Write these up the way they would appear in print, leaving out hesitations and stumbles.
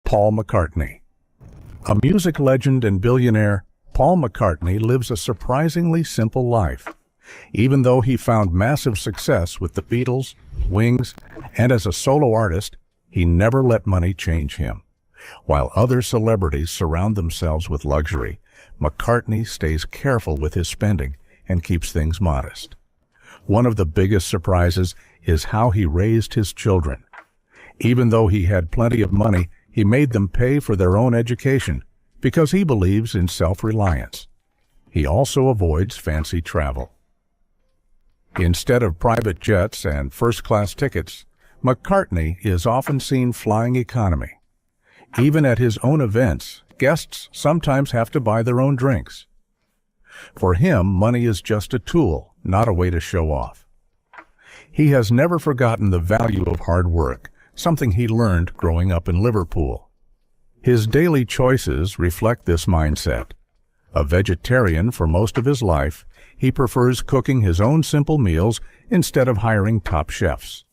Paul McCartney. A music legend and billionaire, Paul McCartney lives a surprisingly simple life. Even though he found massive success with the Beatles, Wings, and as a solo artist, he never let money change him. While other celebrities surround themselves with luxury, McCartney stays careful with his spending and keeps things modest. One of the biggest surprises is how he raised his children. Even though he had plenty of money, he made them pay for their own education because he believes in self-reliance. He also avoids fancy travel. Instead of private jets and first-class tickets, McCartney is often seen flying economy. Even at his own events, guests sometimes have to buy their own drinks. For him, money is just a tool, not a way to show off. He has never forgotten the value of hard work, something he learned growing up in Liverpool. His daily choices reflect this mindset. A vegetarian for most of his life, he prefers cooking his own simple meals instead of hiring top chefs.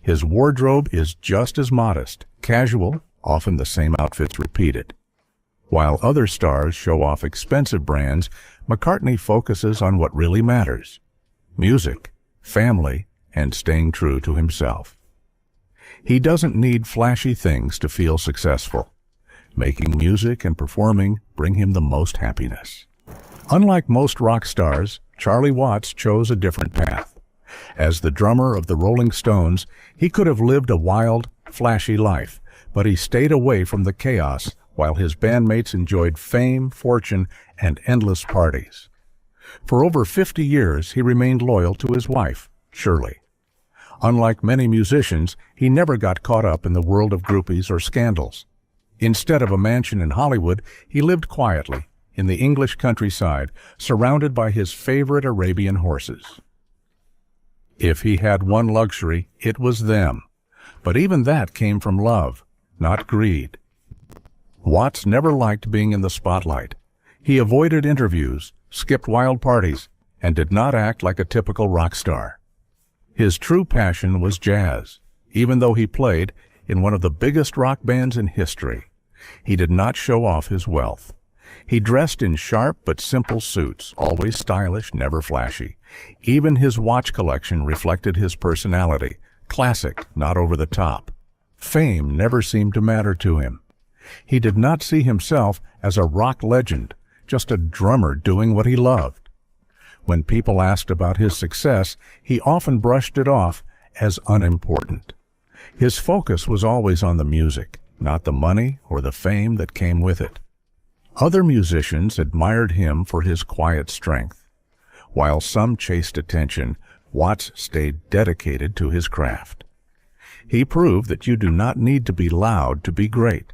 His wardrobe is just as modest, casual, often the same outfits repeated. While other stars show off expensive brands, McCartney focuses on what really matters: music, family, and staying true to himself. He doesn't need flashy things to feel successful. Making music and performing bring him the most happiness. Unlike most rock stars, Charlie Watts chose a different path. As the drummer of the Rolling Stones, he could have lived a wild, flashy life, but he stayed away from the chaos while his bandmates enjoyed fame, fortune, and endless parties. For over 50 years, he remained loyal to his wife, Shirley. Unlike many musicians, he never got caught up in the world of groupies or scandals. Instead of a mansion in Hollywood, he lived quietly in the English countryside, surrounded by his favorite Arabian horses. If he had one luxury, it was them. But even that came from love, not greed. Watts never liked being in the spotlight. He avoided interviews, skipped wild parties, and did not act like a typical rock star. His true passion was jazz. Even though he played in one of the biggest rock bands in history, he did not show off his wealth. He dressed in sharp but simple suits, always stylish, never flashy. Even his watch collection reflected his personality, classic, not over the top. Fame never seemed to matter to him. He did not see himself as a rock legend, just a drummer doing what he loved. When people asked about his success, he often brushed it off as unimportant. His focus was always on the music, not the money or the fame that came with it. Other musicians admired him for his quiet strength. While some chased attention, Watts stayed dedicated to his craft. He proved that you do not need to be loud to be great.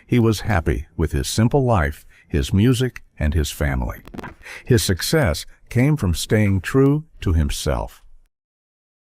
He was happy with his simple life, his music, and his family. His success came from staying true to himself.